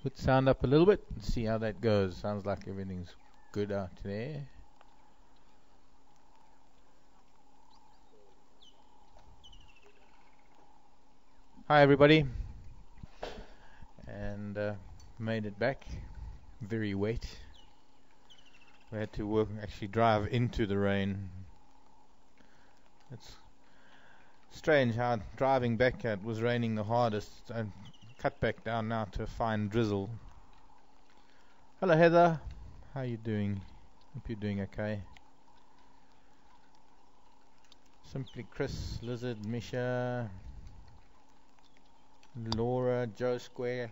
Put sound up a little bit and see how that goes. Sounds like everything's good out there. Hi everybody, and made it back. Very wet. We had to actually drive into the rain. It's strange how driving back it was raining the hardest. I cut back down now to a fine drizzle. Hello Heather, how you doing? Hope you're doing okay. Simply Chris, Lizard, Misha, Laura, Joe Square.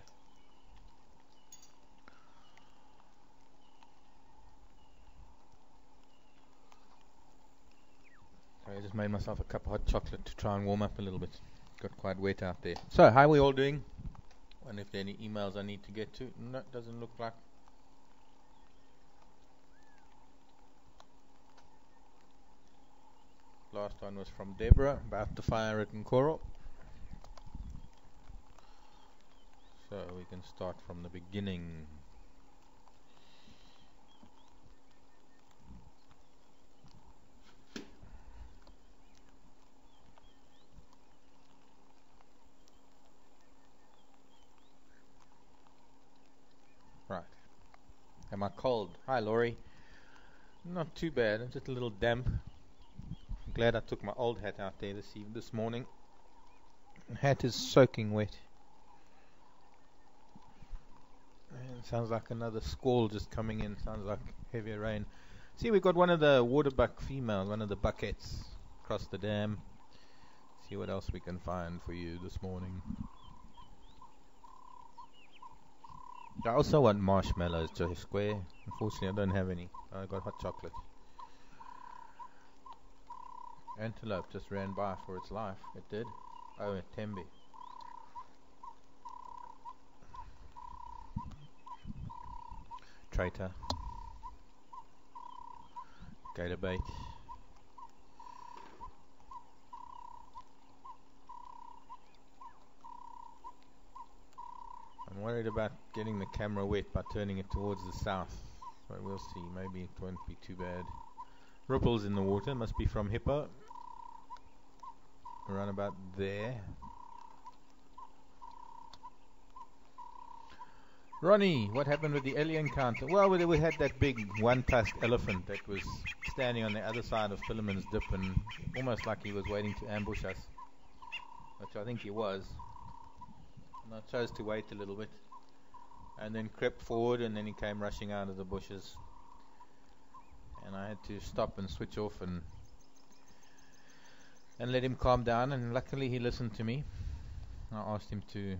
I just made myself a cup of hot chocolate to try and warm up a little bit. Got quite wet out there. So, how are we all doing? Wonder if there are any emails I need to get to. No, it doesn't look like. Last one was from Deborah about the fire at Nkoro. So we can start from the beginning. Right. Am I cold? Hi Laurie. Not too bad, I'm just a little damp. I'm glad I took my old hat out there this morning. The hat is soaking wet. And sounds like another squall just coming in. Sounds like heavier rain. See, we've got one of the waterbuck females, one of the buckets across the dam. See what else we can find for you this morning. I also want marshmallows, Joe Square. Unfortunately, I don't have any. I got hot chocolate. Antelope just ran by for its life. It did. Oh, at Tembe. Traitor. Gator bait. I'm worried about getting the camera wet by turning it towards the south. But we'll see. Maybe it won't be too bad. Ripples in the water. Must be from Hippo. Around about there. Ronnie, what happened with the Ellie encounter? Well, we had that big one-tusked elephant that was standing on the other side of Philemon's dip and almost like he was waiting to ambush us. Which I think he was. And I chose to wait a little bit. And then crept forward and then he came rushing out of the bushes. And I had to stop and switch off and let him calm down, and luckily he listened to me. I asked him to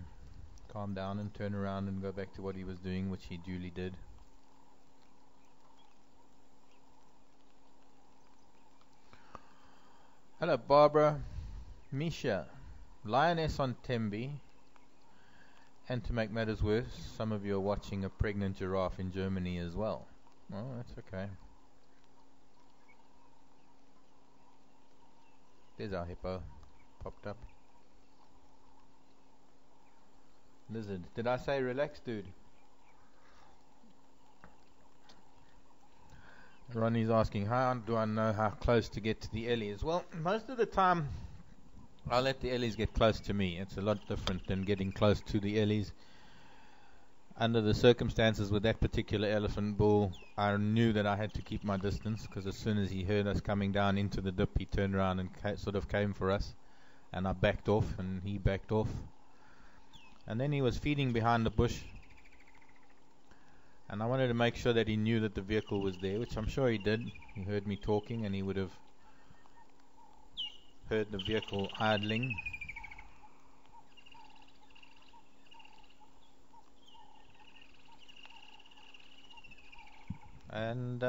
calm down and turn around and go back to what he was doing, which he duly did. Hello Barbara, Misha, lioness on Tembe, and to make matters worse, some of you are watching a pregnant giraffe in Germany as well. Oh, that's okay. There's our hippo, popped up. Lizard. Did I say relax, dude? Ronnie's asking, how do I know how close to get to the Ellies? Well, most of the time, I'll let the Ellies get close to me. It's a lot different than getting close to the Ellies. Under the circumstances with that particular elephant bull, I knew that I had to keep my distance, because as soon as he heard us coming down into the dip, he turned around and sort of came for us. And I backed off, and he backed off. And then he was feeding behind the bush. And I wanted to make sure that he knew that the vehicle was there, which I'm sure he did. He heard me talking, and he would have heard the vehicle idling. And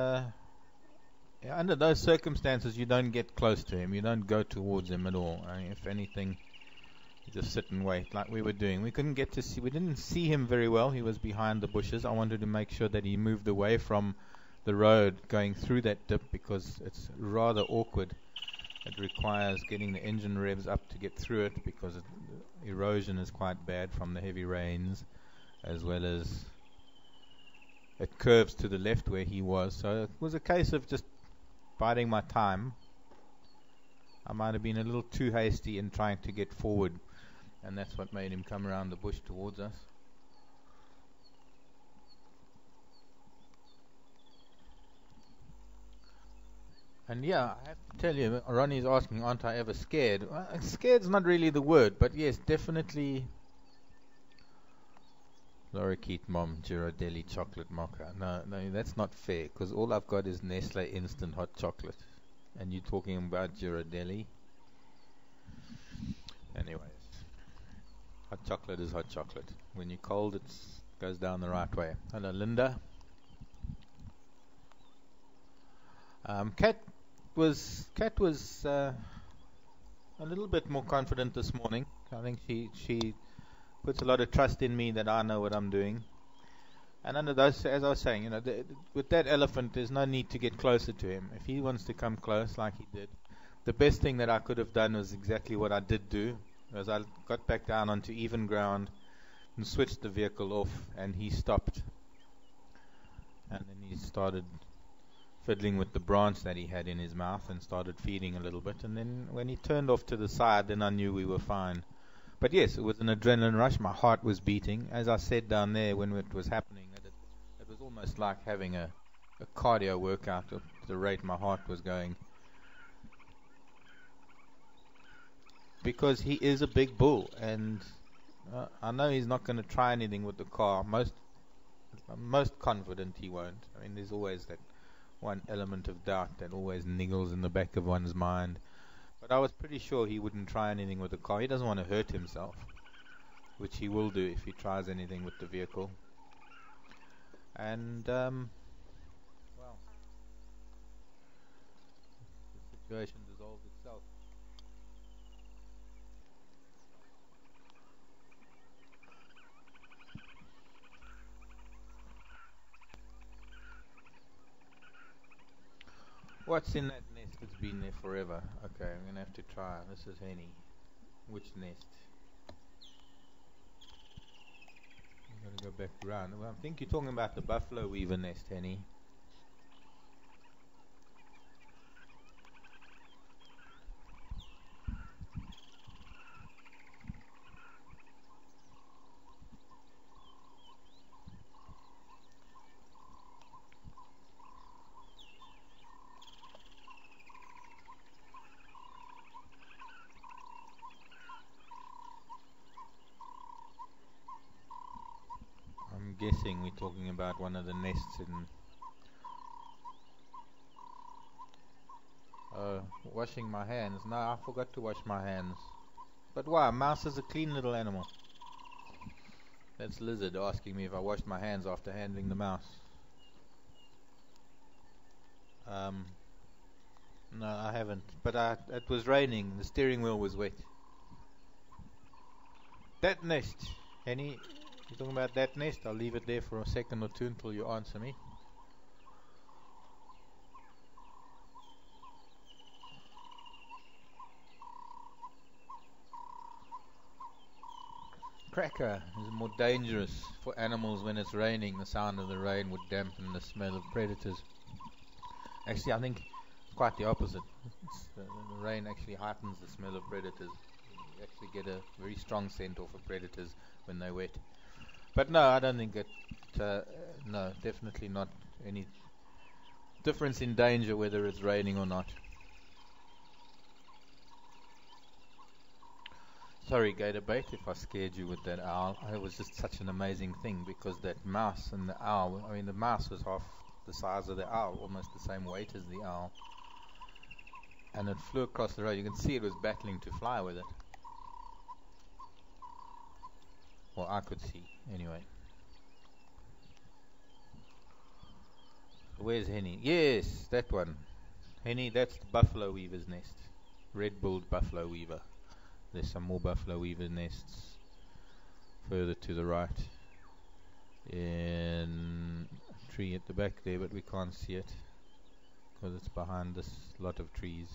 under those circumstances, you don't get close to him. You don't go towards him at all. I mean, if anything, you just sit and wait, like we were doing. We couldn't get to see. We didn't see him very well. He was behind the bushes. I wanted to make sure that he moved away from the road going through that dip, because it's rather awkward. It requires getting the engine revs up to get through it, because erosion is quite bad from the heavy rains. as well as it curves to the left where he was. So it was a case of just biding my time. I might have been a little too hasty in trying to get forward, and that's what made him come around the bush towards us. And yeah, I have to tell you, Ronnie's asking, aren't I ever scared? Well, scared's not really the word, but yes, definitely. Lorikeet Mom, Ghirardelli chocolate mocha. No, that's not fair, because all I've got is Nestle instant hot chocolate. And you're talking about Ghirardelli? Anyways, hot chocolate is hot chocolate. When you're cold, it goes down the right way. Hello, Linda. Kat was a little bit more confident this morning. I think she puts a lot of trust in me that I know what I'm doing. And under those, as I was saying, with that elephant, there's no need to get closer to him. If he wants to come close, like he did, the best thing that I could have done was exactly what I did do. As I got back down onto even ground and switched the vehicle off, and he stopped. And then he started fiddling with the branch that he had in his mouth and started feeding a little bit. And then when he turned off to the side, then I knew we were fine. But yes, it was an adrenaline rush. My heart was beating. As I said down there when it was happening, that it was almost like having a cardio workout at the rate my heart was going. Because he is a big bull, and I know he's not going to try anything with the car. I'm most confident he won't. I mean, there's always that one element of doubt that always niggles in the back of one's mind. But I was pretty sure he wouldn't try anything with the car. He doesn't want to hurt himself, which he will do if he tries anything with the vehicle. And, well, the situation dissolved itself. What's in that nest that's been there forever? Okay, I'm going to have to try. This is Henny. Which nest? I'm going to go back around. Well, I think you're talking about the buffalo weaver nest, Henny. I'm guessing we're talking about one of the nests in... washing my hands. No, I forgot to wash my hands. But why? A mouse is a clean little animal. That's Lizard asking me if I washed my hands after handling the mouse. No, I haven't. But it was raining. The steering wheel was wet. That nest. Henny, you talking about that nest? I'll leave it there for a second or two until you answer me. Cracker is more dangerous for animals when it's raining. The sound of the rain would dampen the smell of predators. Actually, I think quite the opposite. The rain actually heightens the smell of predators. You actually get a very strong scent off of predators when they're wet. But no, I don't think it. No, definitely not any difference in danger whether it's raining or not. Sorry, Gator Bait, if I scared you with that owl. It was just such an amazing thing because that mouse and the owl, I mean, the mouse was half the size of the owl, almost the same weight as the owl. And it flew across the road. You can see it was battling to fly with it. Well, I could see, anyway. Where's Henny? Yes, that one. Henny, that's the buffalo weaver's nest. Red-billed buffalo weaver. There's some more buffalo weaver nests further to the right in a tree at the back there, but we can't see it because it's behind this lot of trees.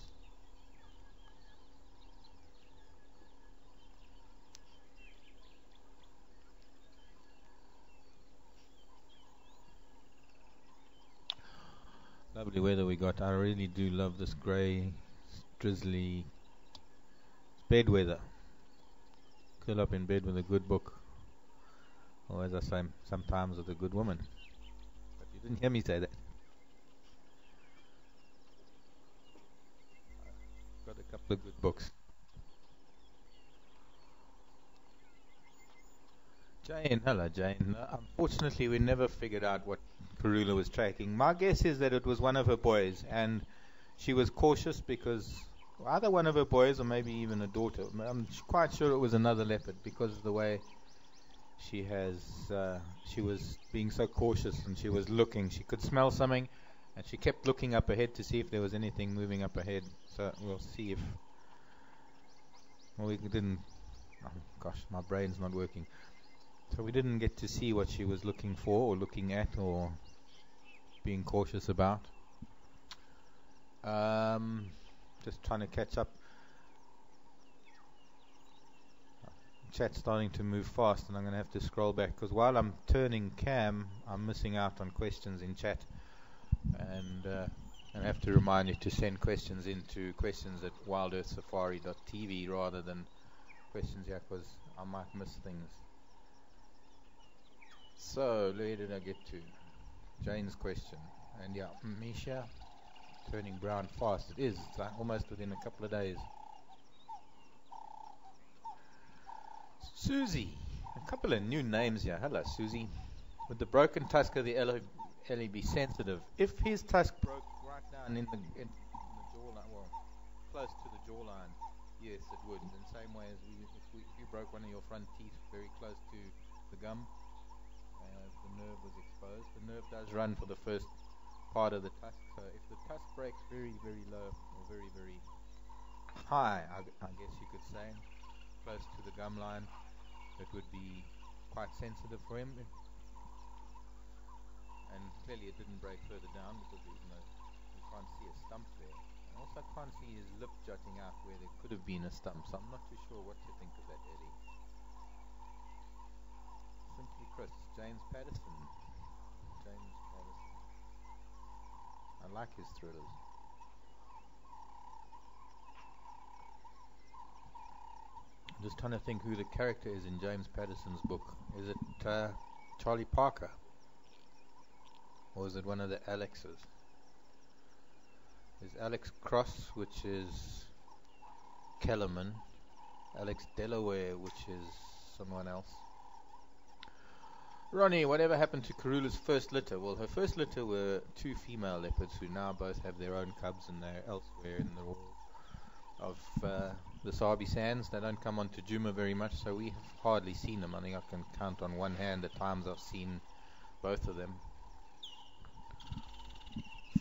Lovely weather we got. I really do love this grey, drizzly bed weather. Curl up in bed with a good book. Or as I say, sometimes with a good woman. But you didn't hear me say that. I've got a couple of good books. Jane, hello Jane. Unfortunately, we never figured out what Karula was tracking. My guess is that it was one of her boys, and she was cautious because either one of her boys or maybe even a daughter. I'm quite sure it was another leopard because of the way she was being so cautious, and she was looking. She could smell something, and she kept looking up ahead to see if there was anything moving up ahead. So we'll see if. Well, we didn't. Oh gosh, my brain's not working. So we didn't get to see what she was looking for or looking at or being cautious about. Just trying to catch up. Chat's starting to move fast, and I'm going to have to scroll back because while I'm turning cam, I'm missing out on questions in chat. And I have to remind you to send questions into questions@wildearthsafari.tv rather than questions here, because I might miss things. So, where did I get to? Jane's question. And yeah, Misha, turning brown fast. It is. It's like almost within a couple of days. Susie. A couple of new names here. Hello, Susie. Would the broken tusk of the Ellie be sensitive? If his tusk broke right down in the jawline, well, close to the jawline, yes, it would. In the same way as if you broke one of your front teeth very close to the gum, the nerve was exposed. The nerve does run for the first part of the tusk. So if the tusk breaks very, very low or very, very high, I guess you could say, close to the gum line, it would be quite sensitive for him. And clearly it didn't break further down because you can't see a stump there. I also can't see his lip jutting out where there could have been a stump. So I'm not too sure what to think of that, Eddie. Simply Chris. James Patterson. I like his thrillers. I'm just trying to think who the character is in James Patterson's book. Is it Charlie Parker? Or is it one of the Alexes? There's Alex Cross, which is Kellerman. Alex Delaware, which is someone else. Ronnie, whatever happened to Karula's first litter? Well, her first litter were 2 female leopards who now both have their own cubs, and they're elsewhere in the world of the Sabi Sands. They don't come onto Djuma very much, so we have hardly seen them. I think I can count on one hand the times I've seen both of them.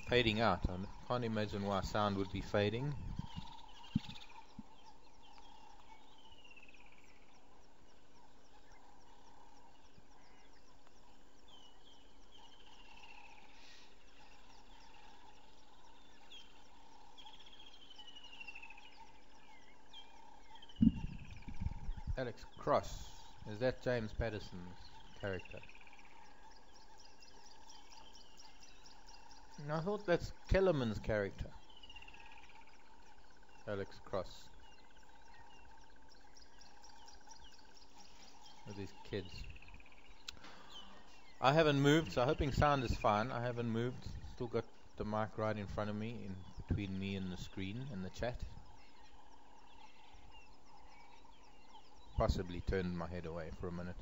Fading out. I can't imagine why sound would be fading. Alex Cross. Is that James Patterson's character? No, I thought that's Kellerman's character. Alex Cross. With his kids. I haven't moved, so hoping sound is fine. I haven't moved. Still got the mic right in front of me, in between me and the screen and the chat. Possibly turned my head away for a minute.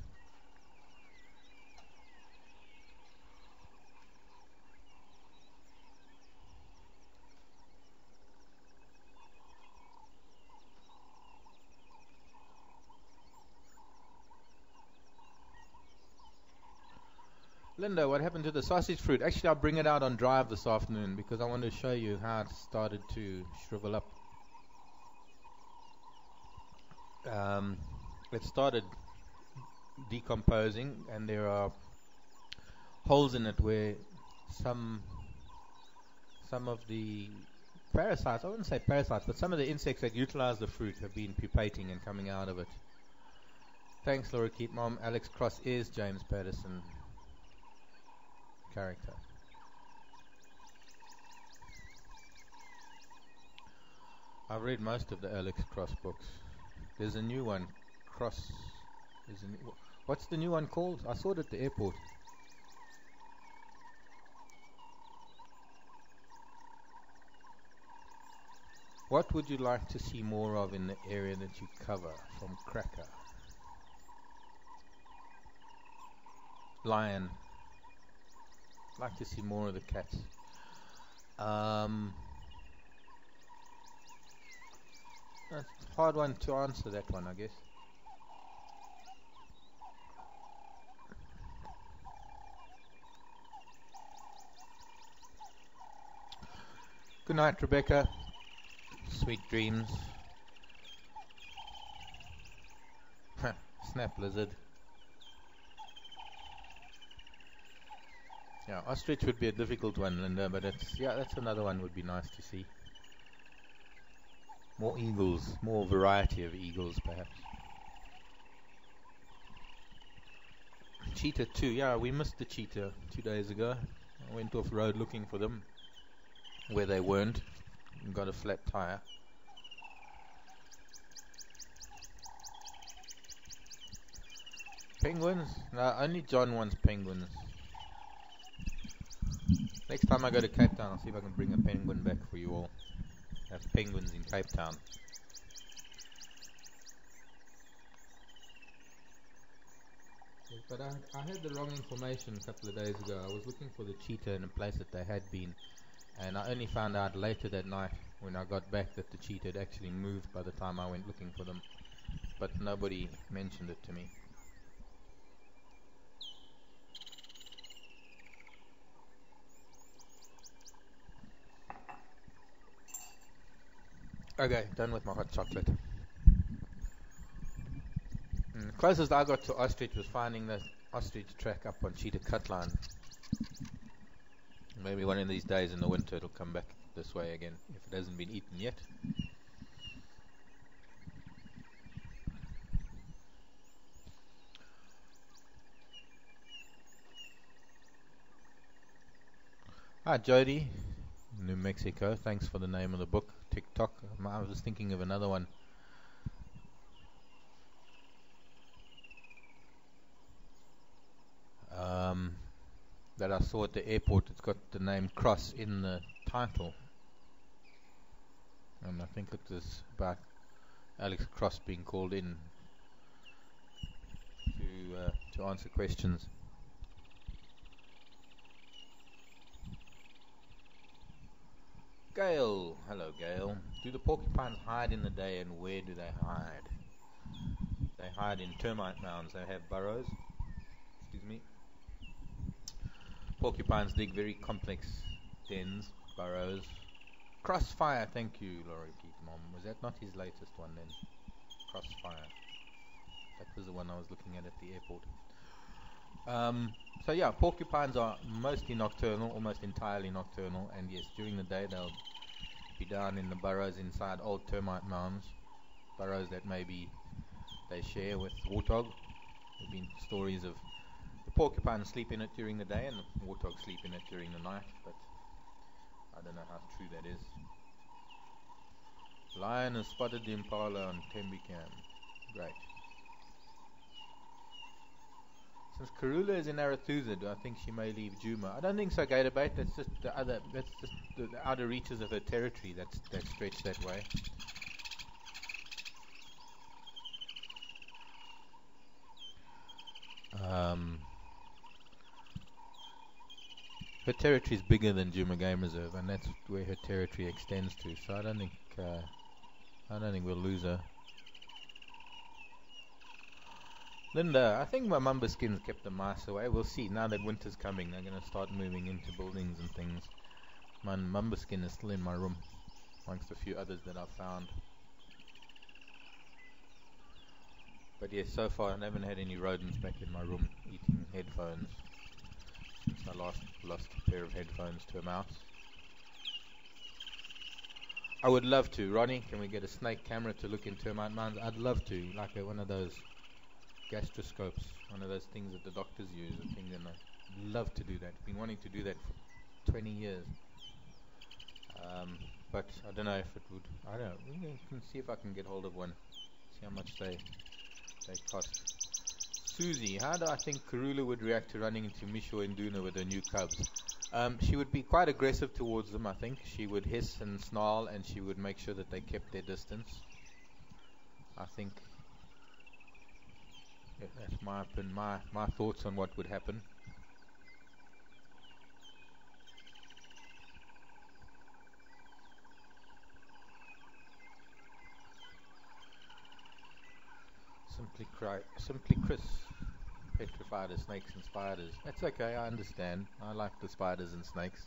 Linda, what happened to the sausage fruit? Actually, I'll bring it out on drive this afternoon because I want to show you how it started to shrivel up. It started decomposing, and there are holes in it where some of the parasites, I wouldn't say parasites, but some of the insects that utilize the fruit have been pupating and coming out of it. Thanks, Laura Keat. Mom, Alex Cross is James Patterson character. I've read most of the Alex Cross books. There's a new one, Cross. What's the new one called? I saw it at the airport. What would you like to see more of in the area that you cover? From Cracker. Lion. Like to see more of the cats. That's a hard one to answer, that one, I guess. Good night, Rebecca. Sweet dreams. Snap lizard. Yeah, ostrich would be a difficult one, Linda, but that's another one would be nice to see. More eagles, more variety of eagles, perhaps. Cheetah too. Yeah, we missed the cheetah 2 days ago. I went off road looking for them, where they weren't, and got a flat tire. Penguins? No, only John wants penguins. Next time I go to Cape Town, I'll see if I can bring a penguin back for you all. Have penguins in Cape Town. But I had the wrong information a couple of days ago. I was looking for the cheetah in a place that they had been, and I only found out later that night when I got back that the cheetah had actually moved by the time I went looking for them. But nobody mentioned it to me. Okay, done with my hot chocolate. Closest I got to ostrich was finding the ostrich track up on Cheetah Cutline. Maybe one of these days in the winter it'll come back this way again, if it hasn't been eaten yet. Hi Jody, New Mexico, thanks for the name of the book. TikTok. I was just thinking of another one. That I saw at the airport. It's got the name Cross in the title, and I think it was about Alex Cross being called in to answer questions. Gail, hello Gail. Do the porcupines hide in the day, and where do they hide? They hide in termite mounds. They have burrows. Excuse me. Porcupines dig very complex dens, burrows. Crossfire, thank you, Laurie Keith Mom. Was that not his latest one then? Crossfire. That was the one I was looking at the airport. So yeah, porcupines are mostly nocturnal, almost entirely nocturnal, and yes, during the day they'll be down in the burrows inside old termite mounds, burrows that maybe they share with warthog. There have been stories of the porcupine sleep in it during the day and the warthog sleep in it during the night, but I don't know how true that is. Lion has spotted the impala on Tembicam. Great. Since Karula is in Arathusa, do I think she may leave Juma? I don't think so, Gatorбait. That's just the outer reaches of her territory that stretch that way. Her territory is bigger than Juma Game Reserve, and that's where her territory extends to. So I don't think we'll lose her. Linda, I think my mamba skins kept the mice away. We'll see. Now that winter's coming, they're going to start moving into buildings and things. My mamba skin is still in my room, amongst a few others that I've found. But yes, so far I haven't had any rodents back in my room eating headphones since I last lost a pair of headphones to a mouse. I would love to. Ronnie, can we get a snake camera to look in termite mounds? I'd love to, like one of those gastroscopes, one of those things that the doctors use. I'd love to do that. Been wanting to do that for 20 years. but I don't know if it would. I don't know. We can see if I can get hold of one. See how much they cost. Susie, how do I think Karula would react to running into Misho and Duna with her new cubs? She would be quite aggressive towards them, I think. She would hiss and snarl, and she would make sure that they kept their distance. I think that's my thoughts on what would happen. Simply Chris. Petrified of snakes and spiders. That's okay, I understand. I like the spiders and snakes.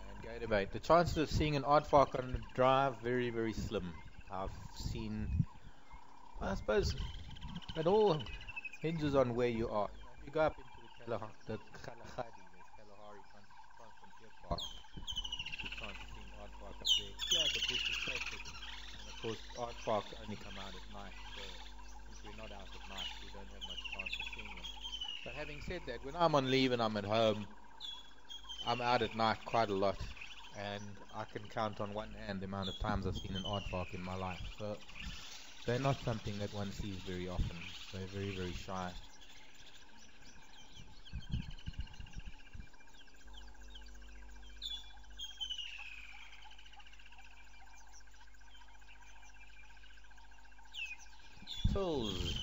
And go debate. The chances of seeing an aardvark on the drive, very, very slim. I've seen, I suppose, it all hinges on where you are. If you go up into the Kalahari, the Transfrontier Park, you can't see an aardvark up there. Yeah, the bush is sacred. And of course, aardvark only come out at night. So since we're not out at night, we don't have much chance of seeing them. But having said that, when I'm on leave and I'm at home, I'm out at night quite a lot, and I can count on one hand the amount of times I've seen an aardvark in my life. So they're not something that one sees very often. They're very, very shy. Tills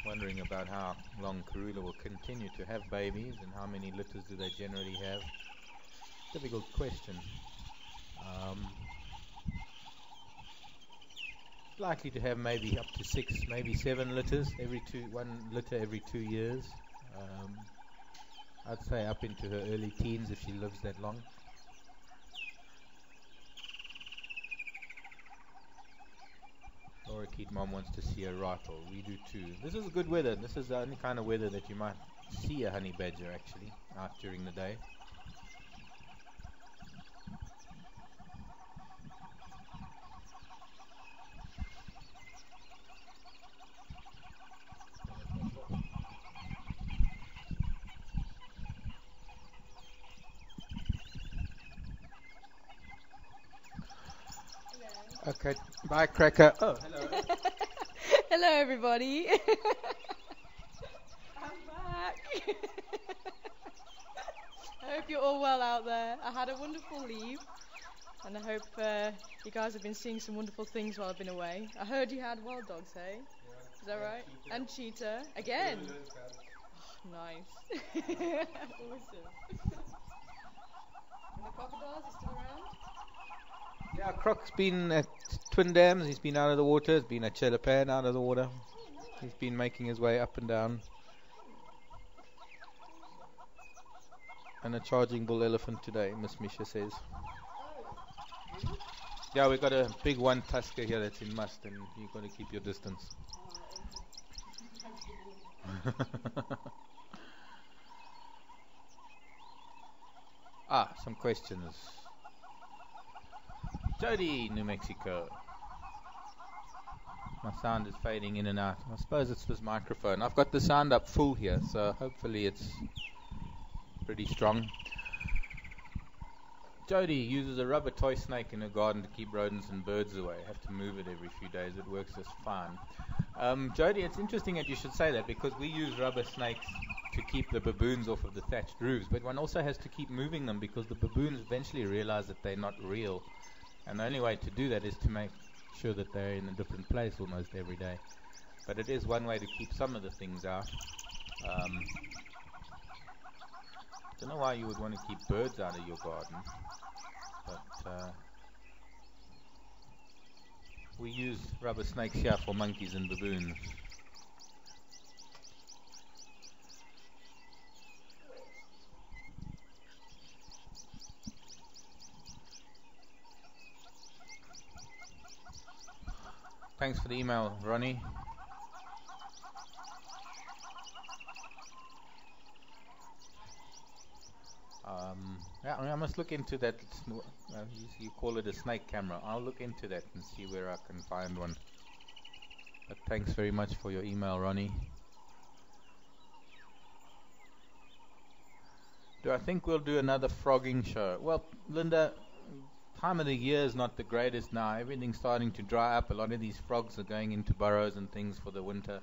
wondering about how long Karula will continue to have babies and how many litters do they generally have. Difficult question. Likely to have maybe up to 6, maybe 7 litters one litter every 2 years. I'd say up into her early teens if she lives that long. Laura Keat Mom wants to see a rattle. We do too. This is good weather. This is the only kind of weather that you might see a honey badger actually out during the day. Okay, bye, Cracker. Oh, hello. Hello, everybody. I'm back. I hope you're all well out there. I had a wonderful leave, and I hope you guys have been seeing some wonderful things while I've been away. I heard you had wild dogs, hey? Yeah. Is that right? Cheetah. And cheetah. Again? Oh, nice. Awesome. And the crocodiles are still around? Yeah, Croc's been at Twin Dams, he's been out of the water, he's been at Chelapan out of the water. He's been making his way up and down. And a charging bull elephant today, Miss Misha says. Yeah, we've got a big one tusker here that's in must, and you've got to keep your distance. Some questions. Jody, New Mexico. My sound is fading in and out. I suppose it's this microphone. I've got the sound up full here, so hopefully it's pretty strong. Jody uses a rubber toy snake in her garden to keep rodents and birds away. Have to move it every few days. It works just fine. Jody, it's interesting that you should say that because we use rubber snakes to keep the baboons off of the thatched roofs, but one also has to keep moving them because the baboons eventually realize that they're not real. And the only way to do that is to make sure that they're in a different place almost every day. But it is one way to keep some of the things out. Don't know why you would want to keep birds out of your garden, but we use rubber snakes here for monkeys and baboons. Thanks for the email, Ronnie. Yeah, I must look into that. You call it a snake camera. I'll look into that and see where I can find one. But thanks very much for your email, Ronnie. Do I think we'll do another frogging show? Well, Linda, time of the year is not the greatest now. Everything's starting to dry up. A lot of these frogs are going into burrows and things for the winter.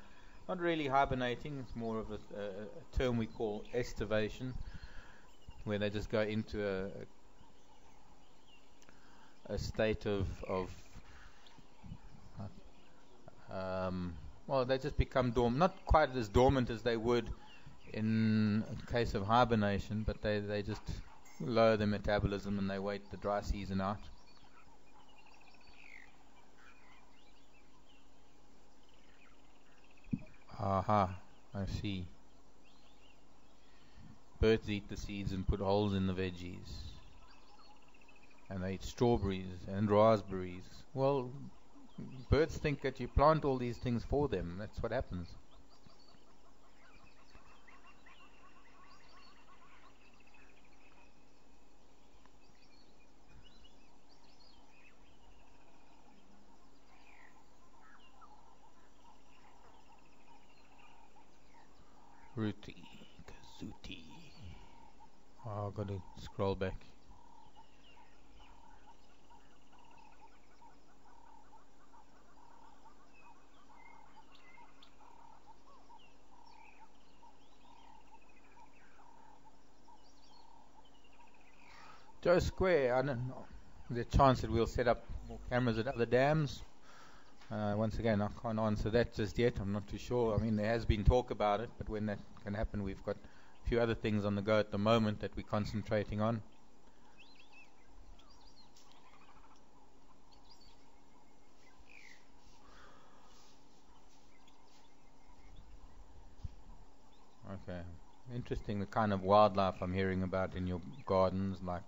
Not really hibernating. It's more of a term we call estivation, where they just go into a state of well, they just become dormant. Not quite as dormant as they would in a case of hibernation, but they just lower their metabolism and they wait the dry season out. Aha, I see. Birds eat the seeds and put holes in the veggies. And they eat strawberries and raspberries. Well, birds think that you plant all these things for them. That's what happens. Ruti, Kazuti. Oh, I've got to scroll back. Joe Square, I don't know. There's a chance that we'll set up more cameras at other dams. Once again, I can't answer that just yet. I'm not too sure. I mean, there has been talk about it, but when that can happen, we've got a few other things on the go at the moment that we're concentrating on. Okay. Interesting the kind of wildlife I'm hearing about in your gardens, like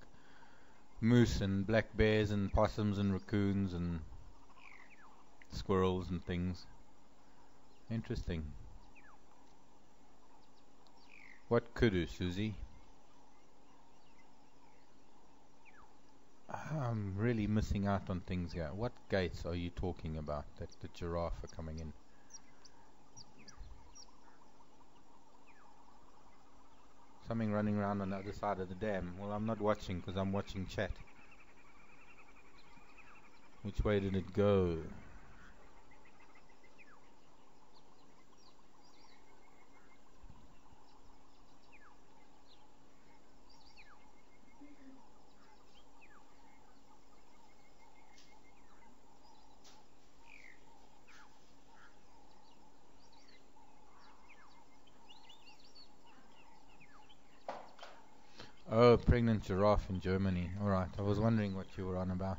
moose and black bears and possums and raccoons and squirrels and things. Interesting. What kudu, Susie? I'm really missing out on things here. What gates are you talking about that the giraffe are coming in? Something running around on the other side of the dam. Well, I'm not watching because I'm watching chat. Which way did it go? Oh, pregnant giraffe in Germany. Alright, I was wondering what you were on about.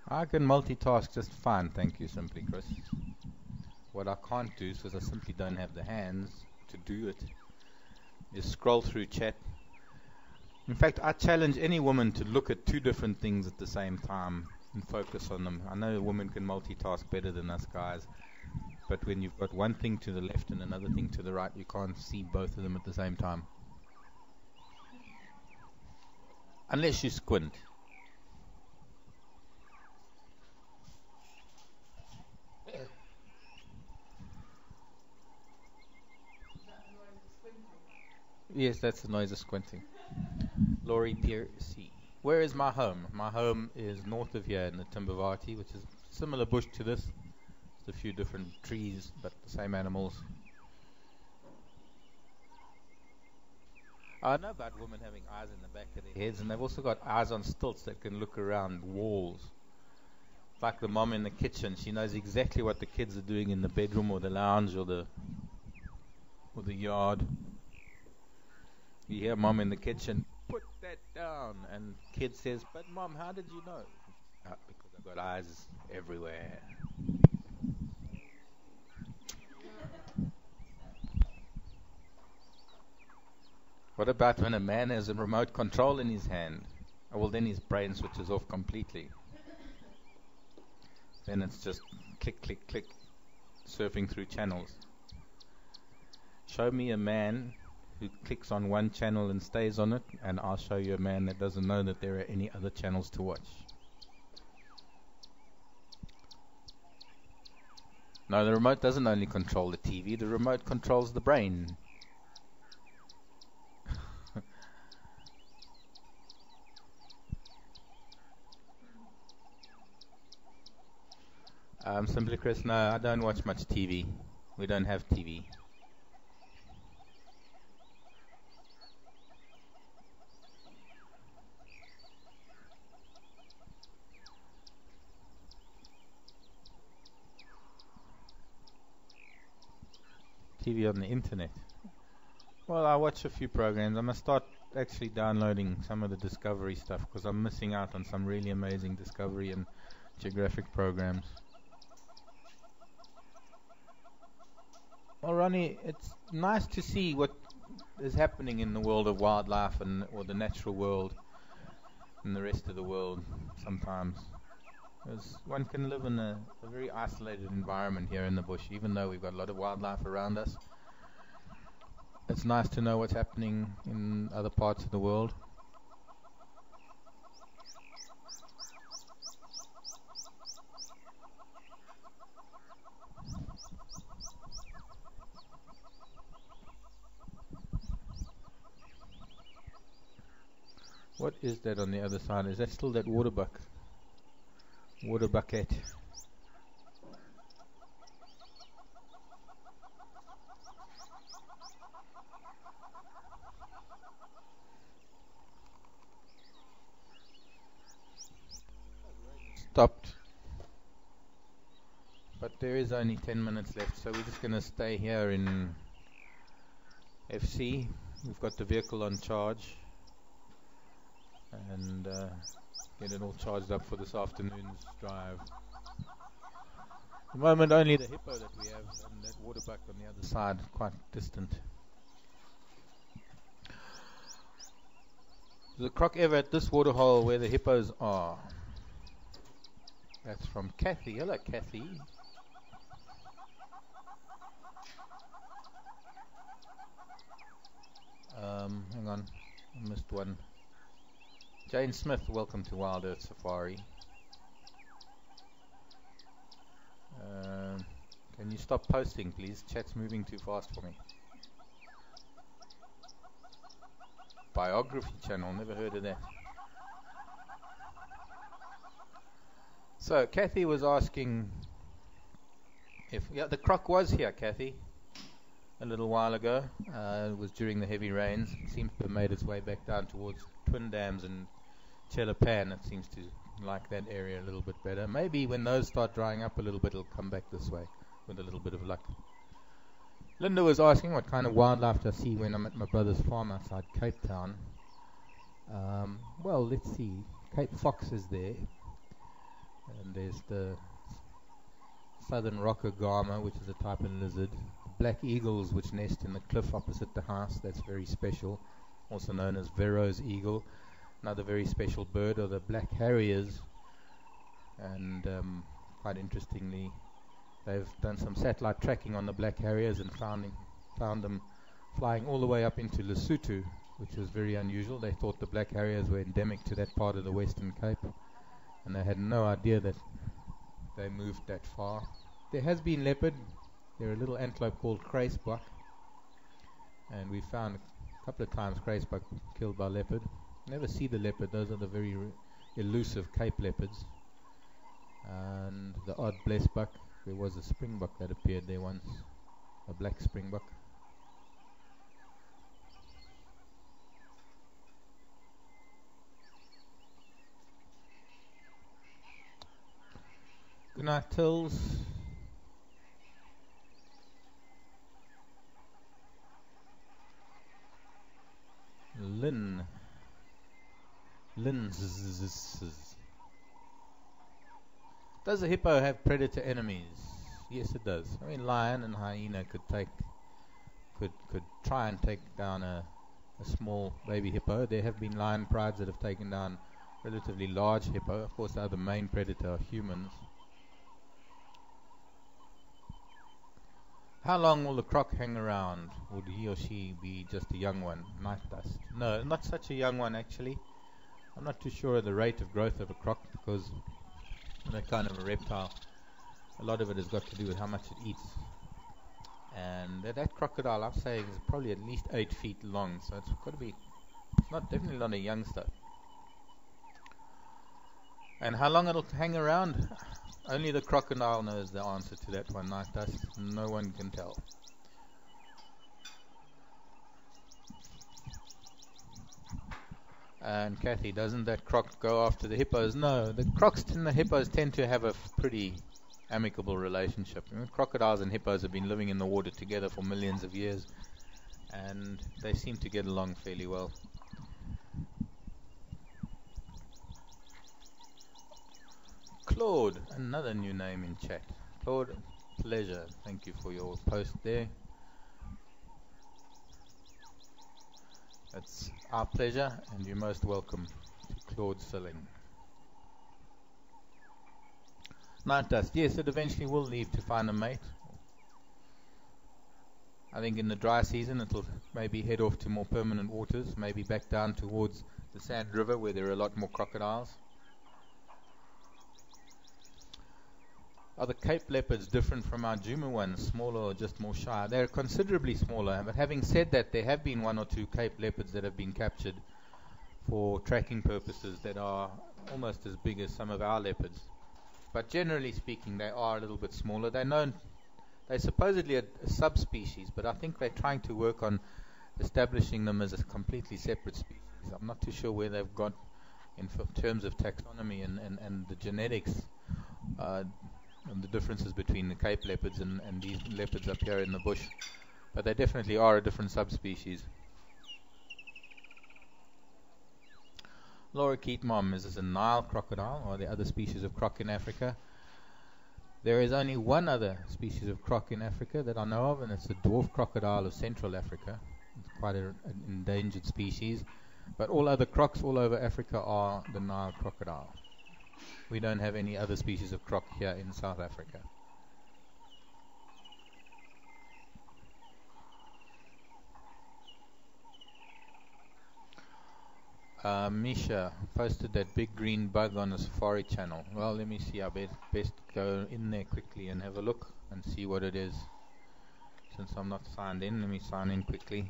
I can multitask just fine, thank you, Simply Chris. What I can't do, is because I simply don't have the hands to do it, is scroll through chat. In fact, I challenge any woman to look at two different things at the same time and focus on them. I know a woman can multitask better than us guys, but when you've got one thing to the left and another thing to the right, you can't see both of them at the same time. Unless you squint. Yes, that's the noise of squinting. Laurie Piercy. Where is my home? My home is north of here in the Timbavati, which is similar bush to this. Just a few different trees, but the same animals. I know about women having eyes in the back of their heads, and they've also got eyes on stilts that can look around walls. Like the mom in the kitchen, she knows exactly what the kids are doing in the bedroom or the lounge or the yard. You hear mom in the kitchen, put that down, and kid says, but mom, how did you know? Because I've got eyes everywhere. What about when a man has a remote control in his hand? Oh, well, then his brain switches off completely. Then it's just click, click, click, surfing through channels. Show me a man who clicks on one channel and stays on it, and I'll show you a man that doesn't know that there are any other channels to watch. No, the remote doesn't only control the TV, the remote controls the brain. Simply Chris, no, I don't watch much TV. We don't have TV. TV on the internet. Well, I watch a few programs. I must start actually downloading some of the Discovery stuff because I'm missing out on some really amazing Discovery and Geographic programs. Well, Ronnie, it's nice to see what is happening in the world of wildlife or the natural world and the rest of the world sometimes. Because one can live in a very isolated environment here in the bush, even though we've got a lot of wildlife around us. It's nice to know what's happening in other parts of the world. What is that on the other side? Is that still that water bucket? Stopped. But there is only 10 minutes left, so we're just going to stay here in FC. We've got the vehicle on charge and get it all charged up for this afternoon's drive. At the moment only the hippo that we have and that water buck on the other side, quite distant. There's a croc ever at this waterhole where the hippos are? That's from Kathy. Hello, Kathy. Hang on, I missed one. Jane Smith, welcome to Wild Earth Safari. Can you stop posting, please? Chat's moving too fast for me. Biography channel, never heard of that. So, Kathy was asking if... Yeah, the croc was here, Kathy, a little while ago. It was during the heavy rains. It seems to have made its way back down towards Twin Dams and Chelapan. It seems to like that area a little bit better. Maybe when those start drying up a little bit, it'll come back this way with a little bit of luck. Linda was asking what kind of wildlife do I see when I'm at my brother's farm outside Cape Town. Well, let's see. Cape Fox is there. And there's the southern rocker gama, which is a type of lizard. Black eagles, which nest in the cliff opposite the house. That's very special. Also known as Vero's eagle. Another very special bird are the black harriers. And quite interestingly, they've done some satellite tracking on the black harriers and found them flying all the way up into Lesotho, which was very unusual. They thought the black harriers were endemic to that part of the Western Cape, and they had no idea that they moved that far. There has been leopard. There are a little antelope called kraisbuck, and we found a couple of times kraisbuck killed by leopard. Never see the leopard. Those are the very elusive Cape leopards. And the odd blessbuck. There was a springbuck that appeared there once, a black springbuck. Good night, Tills. Lynn. Does a hippo have predator enemies? Yes, it does. I mean, lion and hyena could try and take down a small baby hippo. There have been lion prides that have taken down relatively large hippo. Of course, the main predator are humans. How long will the croc hang around? Would he or she be just a young one? Night dust. No, not such a young one actually. I'm not too sure of the rate of growth of a croc because they're kind of a reptile. A lot of it has got to do with how much it eats. And that crocodile, I'm saying, is probably at least 8 feet long, so it's got to be, it's not definitely not a youngster. And how long it'll hang around, only the crocodile knows the answer to that one. Night Dust, no one can tell. And Kathy, doesn't that croc go after the hippos? No, the crocs and the hippos tend to have a pretty amicable relationship. Crocodiles and hippos have been living in the water together for millions of years, and they seem to get along fairly well. Claude, another new name in chat. Claude, pleasure. Thank you for your post there. It's our pleasure, and you're most welcome to Claude Silling. Night Dust, yes, it eventually will leave to find a mate. I think in the dry season it'll maybe head off to more permanent waters, maybe back down towards the Sand River where there are a lot more crocodiles. Are the Cape leopards different from our Djuma ones, smaller or just more shy? They're considerably smaller, but having said that, there have been 1 or 2 Cape leopards that have been captured for tracking purposes that are almost as big as some of our leopards. But generally speaking, they are a little bit smaller. They're supposedly a subspecies, but I think they're trying to work on establishing them as a completely separate species. I'm not too sure where they've got in terms of taxonomy and the genetics. And the differences between the Cape leopards and these leopards up here in the bush. But they definitely are a different subspecies. Laura Keatmom, is this a Nile crocodile or are there other species of croc in Africa? There is only one other species of croc in Africa that I know of, and it's the dwarf crocodile of Central Africa. It's quite an endangered species. But all other crocs all over Africa are the Nile crocodile. We don't have any other species of croc here in South Africa. Misha posted that big green bug on the Safari channel. Well, let me see. I best go in there quickly and have a look and see what it is. Since I'm not signed in, let me sign in quickly.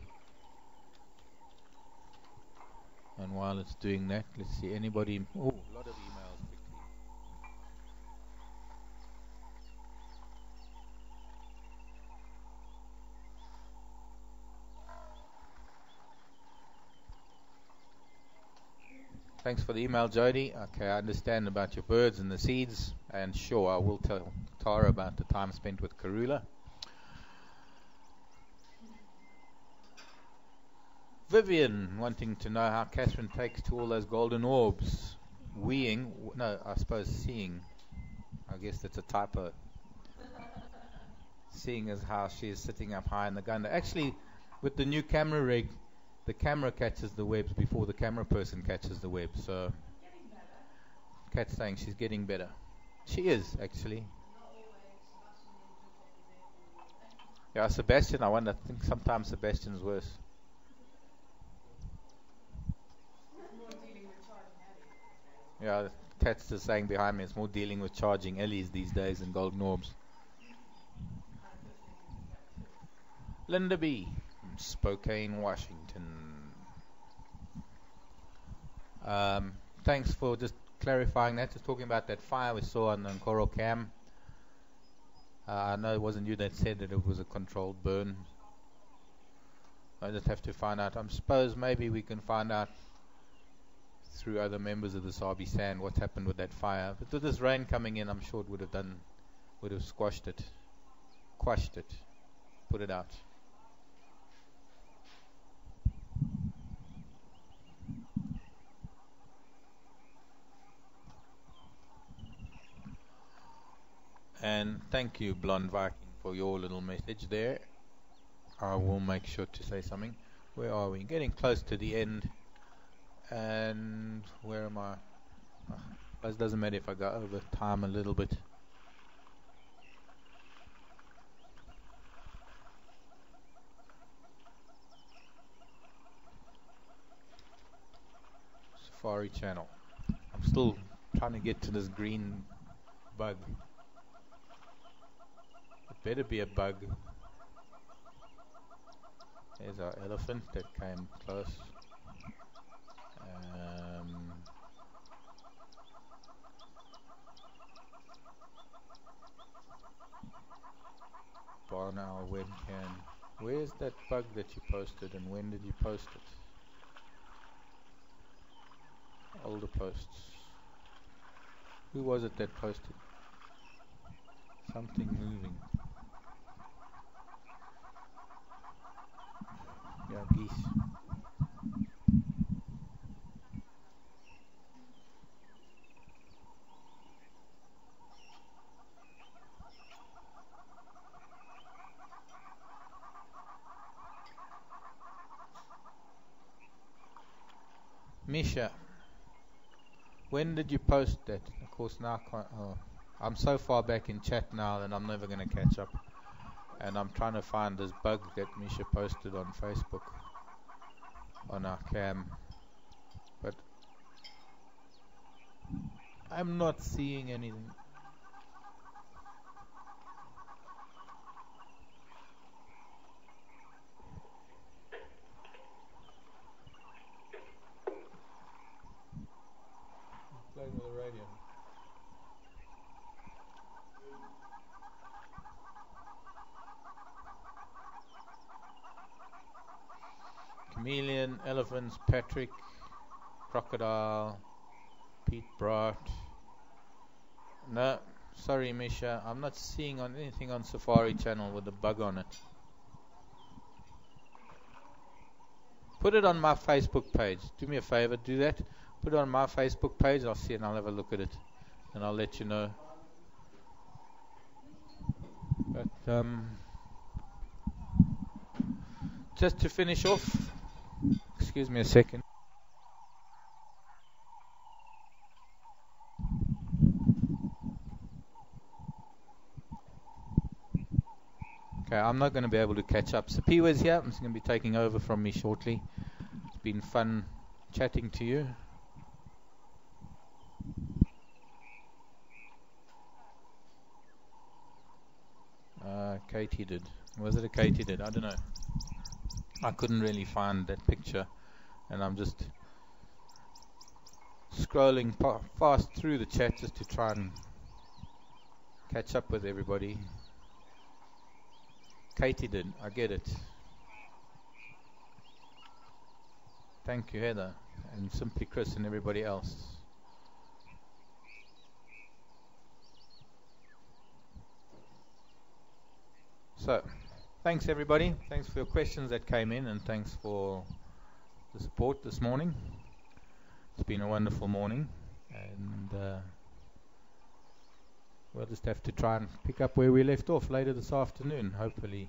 And while it's doing that, let's see. Anybody? Oh, a lot of emails quickly. Thanks for the email, Jody. Okay, I understand about your birds and the seeds, and sure, I will tell Tara about the time spent with Karula. Vivian wanting to know how Catherine takes to all those golden orbs. No, I suppose seeing. I guess that's a typo. Seeing as how she is sitting up high in the gun. Actually, with the new camera rig, the camera catches the webs before the camera person catches the web. So, Kat's saying she's getting better. She is, actually. Yeah, Sebastian, I think sometimes Sebastian's worse. Yeah, Kat's just saying behind me, it's more dealing with charging Ellies these days than golden orbs. Linda B. from Spokane, Washington. Thanks for just clarifying that. Just talking about that fire we saw on the Coral Cam. I know it wasn't you that said that it was a controlled burn. I just have to find out. I suppose maybe we can find out through other members of the Sabi Sand what's happened with that fire. But with this rain coming in, I'm sure it would have squashed it, quashed it, put it out. And thank you, Blonde Viking, for your little message there. I will make sure to say something. Where are we? Getting close to the end. And where am I? It doesn't matter if I go over time a little bit. Safari channel. I'm still trying to get to this green bug. better be a bug. There's our elephant that came close. Barn owl webcam. Where's that bug that you posted, and when did you post it? Older posts. Who was it that posted? Something moving. Yeah, geese. Misha, when did you post that? Of course now I can't, I'm so far back in chat now that I'm never going to catch up. And I'm trying to find this bug that Misha posted on Facebook on our cam. But I'm not seeing anything. Playing with the radio. Chameleon, elephants, Patrick, crocodile, Pete Brat. No, sorry Misha, I'm not seeing on anything on Safari channel with a bug on it. Put it on my Facebook page. Do me a favor, do that. Put it on my Facebook page, I'll see it and I'll have a look at it. And I'll let you know. But just to finish off, excuse me a second. Okay, I'm not going to be able to catch up. Sapiwa's here. He's going to be taking over from me shortly. It's been fun chatting to you. Katie did. Was it a Katie did? I don't know. I couldn't really find that picture, and I'm just scrolling fast through the chat just to try and catch up with everybody. Katie did. I get it. Thank you, Heather, and Simply Chris and everybody else. So, thanks everybody. Thanks for your questions that came in, and thanks for the support this morning. It's been a wonderful morning, and we'll just have to try and pick up where we left off later this afternoon. Hopefully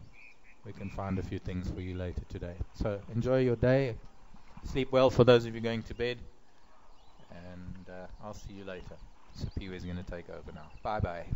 we can find a few things for you later today. So enjoy your day. Sleep well for those of you going to bed, and I'll see you later. Sapiwa is going to take over now. Bye bye.